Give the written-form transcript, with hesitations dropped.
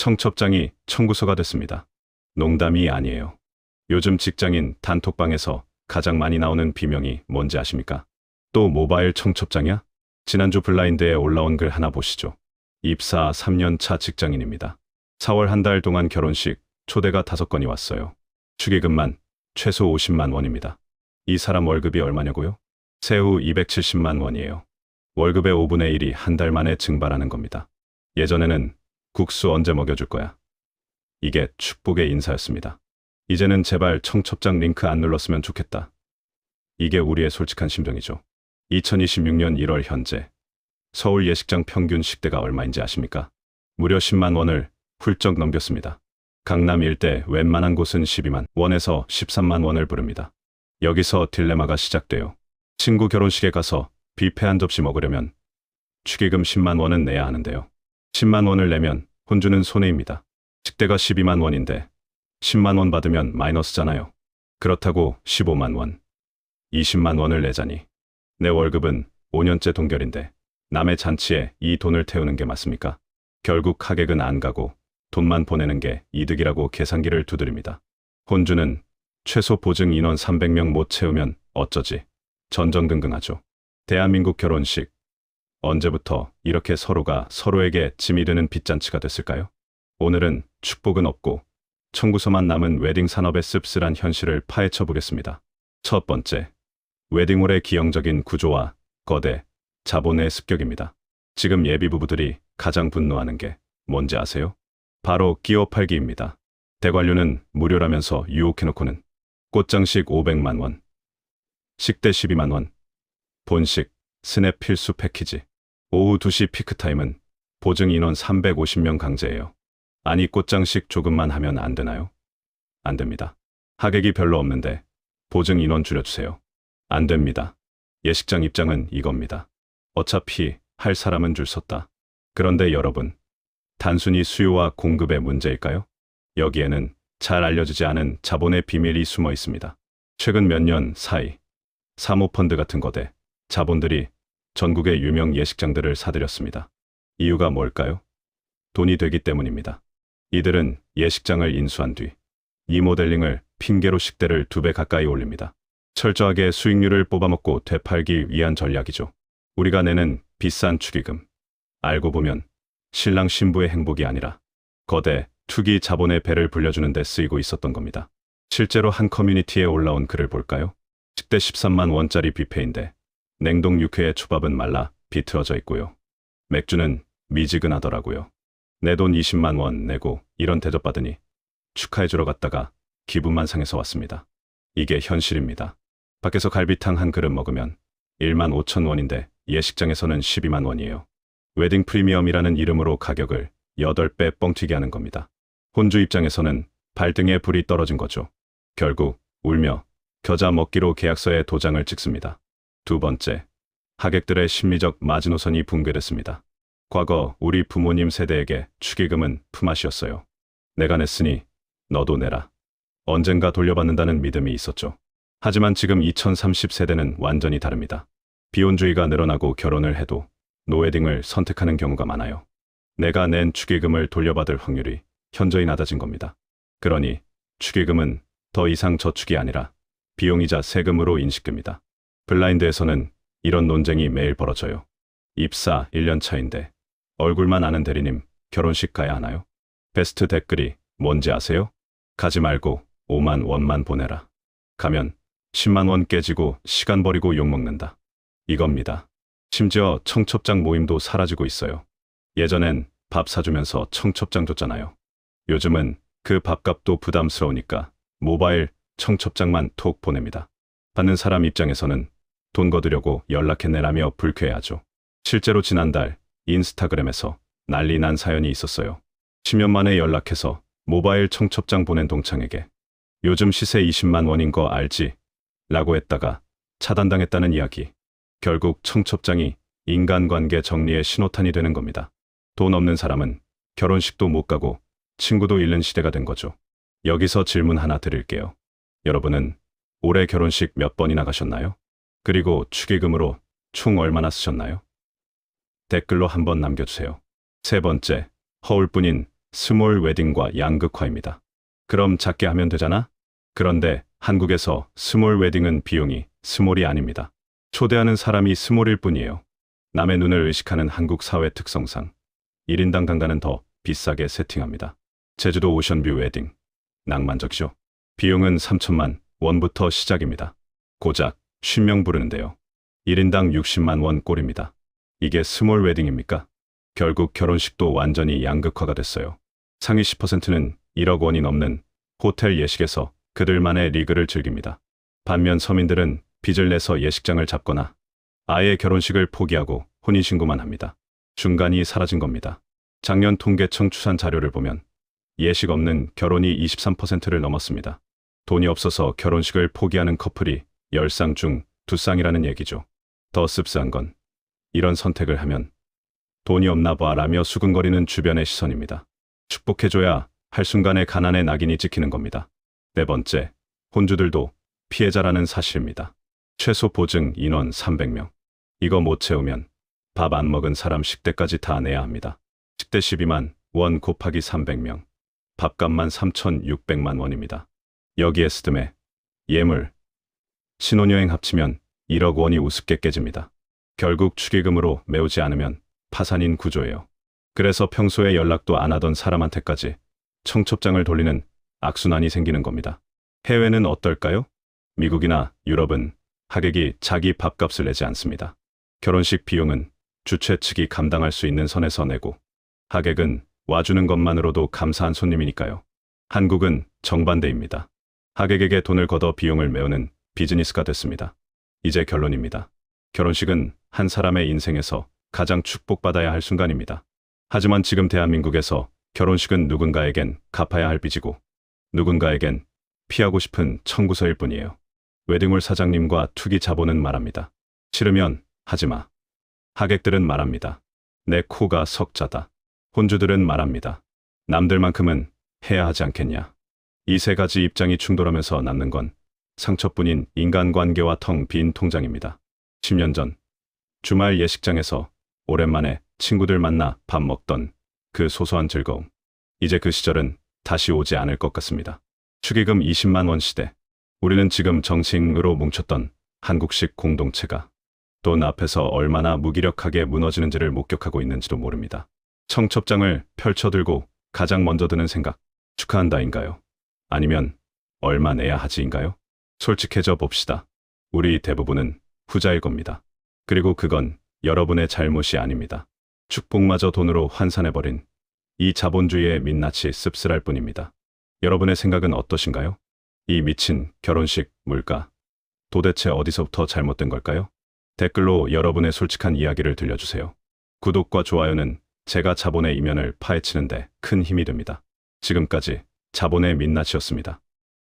청첩장이 청구서가 됐습니다. 농담이 아니에요. 요즘 직장인 단톡방에서 가장 많이 나오는 비명이 뭔지 아십니까? 또 모바일 청첩장이야? 지난주 블라인드에 올라온 글 하나 보시죠. 입사 3년 차 직장인입니다. 4월 한 달 동안 결혼식 초대가 5건이 왔어요. 축의금만 최소 50만 원입니다. 이 사람 월급이 얼마냐고요? 세후 270만 원이에요. 월급의 5분의 1이 한 달 만에 증발하는 겁니다. 예전에는 국수 언제 먹여줄 거야? 이게 축복의 인사였습니다. 이제는 제발 청첩장 링크 안 눌렀으면 좋겠다. 이게 우리의 솔직한 심정이죠. 2026년 1월 현재 서울 예식장 평균 식대가 얼마인지 아십니까? 무려 10만 원을 훌쩍 넘겼습니다. 강남 일대 웬만한 곳은 12만 원에서 13만 원을 부릅니다. 여기서 딜레마가 시작돼요. 친구 결혼식에 가서 뷔페 한 접시 먹으려면 축의금 10만 원은 내야 하는데요. 10만 원을 내면 혼주는 손해입니다. 식대가 12만 원인데 10만 원 받으면 마이너스잖아요. 그렇다고 15만 원, 20만 원을 내자니 내 월급은 5년째 동결인데 남의 잔치에 이 돈을 태우는 게 맞습니까? 결국 하객은 안 가고 돈만 보내는 게 이득이라고 계산기를 두드립니다. 혼주는 최소 보증 인원 300명 못 채우면 어쩌지? 전전긍긍하죠. 대한민국 결혼식. 언제부터 이렇게 서로가 서로에게 짐이 되는 빚잔치가 됐을까요? 오늘은 축복은 없고 청구서만 남은 웨딩 산업의 씁쓸한 현실을 파헤쳐 보겠습니다. 첫 번째, 웨딩홀의 기형적인 구조와 거대 자본의 습격입니다. 지금 예비 부부들이 가장 분노하는 게 뭔지 아세요? 바로 끼워 팔기입니다. 대관료는 무료라면서 유혹해놓고는 꽃장식 500만 원, 식대 12만 원, 본식, 스냅 필수 패키지, 오후 2시 피크타임은 보증 인원 350명 강제예요. 아니 꽃장식 조금만 하면 안 되나요? 안 됩니다. 하객이 별로 없는데 보증 인원 줄여주세요. 안 됩니다. 예식장 입장은 이겁니다. 어차피 할 사람은 줄 섰다. 그런데 여러분, 단순히 수요와 공급의 문제일까요? 여기에는 잘 알려지지 않은 자본의 비밀이 숨어 있습니다. 최근 몇 년 사이 사모펀드 같은 거대 자본들이 전국의 유명 예식장들을 사들였습니다. 이유가 뭘까요? 돈이 되기 때문입니다. 이들은 예식장을 인수한 뒤 리모델링을 핑계로 식대를 2배 가까이 올립니다. 철저하게 수익률을 뽑아먹고 되팔기 위한 전략이죠. 우리가 내는 비싼 축의금. 알고 보면 신랑 신부의 행복이 아니라 거대 투기 자본의 배를 불려주는 데 쓰이고 있었던 겁니다. 실제로 한 커뮤니티에 올라온 글을 볼까요? 식대 13만 원짜리 뷔페인데 냉동 육회에 초밥은 말라 비틀어져 있고요. 맥주는 미지근하더라고요. 내 돈 20만 원 내고 이런 대접 받으니 축하해주러 갔다가 기분만 상해서 왔습니다. 이게 현실입니다. 밖에서 갈비탕 한 그릇 먹으면 1만 5천 원인데 예식장에서는 12만 원이에요. 웨딩 프리미엄이라는 이름으로 가격을 8배 뻥튀기 하는 겁니다. 혼주 입장에서는 발등에 불이 떨어진 거죠. 결국 울며 겨자 먹기로 계약서에 도장을 찍습니다. 두 번째, 하객들의 심리적 마지노선이 붕괴됐습니다. 과거 우리 부모님 세대에게 축의금은 품앗이었어요. 내가 냈으니 너도 내라. 언젠가 돌려받는다는 믿음이 있었죠. 하지만 지금 2030 세대는 완전히 다릅니다. 비혼주의가 늘어나고 결혼을 해도 노웨딩을 선택하는 경우가 많아요. 내가 낸 축의금을 돌려받을 확률이 현저히 낮아진 겁니다. 그러니 축의금은 더 이상 저축이 아니라 비용이자 세금으로 인식됩니다. 블라인드에서는 이런 논쟁이 매일 벌어져요. 입사 1년 차인데 얼굴만 아는 대리님 결혼식 가야 하나요? 베스트 댓글이 뭔지 아세요? 가지 말고 5만 원만 보내라. 가면 10만 원 깨지고 시간 버리고 욕먹는다. 이겁니다. 심지어 청첩장 모임도 사라지고 있어요. 예전엔 밥 사주면서 청첩장 줬잖아요. 요즘은 그 밥값도 부담스러우니까 모바일 청첩장만 톡 보냅니다. 받는 사람 입장에서는 돈 거두려고 연락해내라며 불쾌해하죠. 실제로 지난달 인스타그램에서 난리 난 사연이 있었어요. 10년 만에 연락해서 모바일 청첩장 보낸 동창에게 요즘 시세 20만 원인 거 알지? 라고 했다가 차단당했다는 이야기. 결국 청첩장이 인간관계 정리의 신호탄이 되는 겁니다. 돈 없는 사람은 결혼식도 못 가고 친구도 잃는 시대가 된 거죠. 여기서 질문 하나 드릴게요. 여러분은 올해 결혼식 몇 번이나 가셨나요? 그리고 축의금으로 총 얼마나 쓰셨나요? 댓글로 한번 남겨주세요. 세 번째, 허울뿐인 스몰 웨딩과 양극화입니다. 그럼 작게 하면 되잖아? 그런데 한국에서 스몰 웨딩은 비용이 스몰이 아닙니다. 초대하는 사람이 스몰일 뿐이에요. 남의 눈을 의식하는 한국 사회 특성상 1인당 강단은 더 비싸게 세팅합니다. 제주도 오션뷰 웨딩. 낭만적이죠? 비용은 3천만 원부터 시작입니다. 고작 50명 부르는데요. 1인당 60만 원 꼴입니다. 이게 스몰 웨딩입니까? 결국 결혼식도 완전히 양극화가 됐어요. 상위 10%는 1억 원이 넘는 호텔 예식에서 그들만의 리그를 즐깁니다. 반면 서민들은 빚을 내서 예식장을 잡거나 아예 결혼식을 포기하고 혼인신고만 합니다. 중간이 사라진 겁니다. 작년 통계청 추산 자료를 보면 예식 없는 결혼이 23%를 넘었습니다. 돈이 없어서 결혼식을 포기하는 커플이 10쌍 중 2쌍이라는 얘기죠. 더 씁쓸한 건 이런 선택을 하면 돈이 없나 봐라며 수근거리는 주변의 시선입니다. 축복해줘야 할 순간에 가난의 낙인이 찍히는 겁니다. 네 번째, 혼주들도 피해자라는 사실입니다. 최소 보증 인원 300명. 이거 못 채우면 밥 안 먹은 사람 식대까지 다 내야 합니다. 식대 12만 원 곱하기 300명. 밥값만 3,600만 원입니다. 여기에 스드메, 예물, 신혼여행 합치면 1억 원이 우습게 깨집니다. 결국 축의금으로 메우지 않으면 파산인 구조예요. 그래서 평소에 연락도 안 하던 사람한테까지 청첩장을 돌리는 악순환이 생기는 겁니다. 해외는 어떨까요? 미국이나 유럽은 하객이 자기 밥값을 내지 않습니다. 결혼식 비용은 주최 측이 감당할 수 있는 선에서 내고 하객은 와주는 것만으로도 감사한 손님이니까요. 한국은 정반대입니다. 하객에게 돈을 걷어 비용을 메우는 비즈니스가 됐습니다. 이제 결론입니다. 결혼식은 한 사람의 인생에서 가장 축복받아야 할 순간입니다. 하지만 지금 대한민국에서 결혼식은 누군가에겐 갚아야 할 빚이고 누군가에겐 피하고 싶은 청구서일 뿐이에요. 웨딩홀 사장님과 투기 자본은 말합니다. 싫으면 하지마. 하객들은 말합니다. 내 코가 석자다. 혼주들은 말합니다. 남들만큼은 해야 하지 않겠냐. 이 세 가지 입장이 충돌하면서 남는 건 상처뿐인 인간관계와 텅 빈 통장입니다. 10년 전 주말 예식장에서 오랜만에 친구들 만나 밥 먹던 그 소소한 즐거움. 이제 그 시절은 다시 오지 않을 것 같습니다. 축의금 20만 원 시대. 우리는 지금 정칭으로 뭉쳤던 한국식 공동체가 돈 앞에서 얼마나 무기력하게 무너지는지를 목격하고 있는지도 모릅니다. 청첩장을 펼쳐들고 가장 먼저 드는 생각, 축하한다인가요? 아니면 얼마 내야 하지인가요? 솔직해져 봅시다. 우리 대부분은 후자일 겁니다. 그리고 그건 여러분의 잘못이 아닙니다. 축복마저 돈으로 환산해버린 이 자본주의의 민낯이 씁쓸할 뿐입니다. 여러분의 생각은 어떠신가요? 이 미친 결혼식 물가, 도대체 어디서부터 잘못된 걸까요? 댓글로 여러분의 솔직한 이야기를 들려주세요. 구독과 좋아요는 제가 자본의 이면을 파헤치는데 큰 힘이 됩니다. 지금까지 자본의 민낯이었습니다.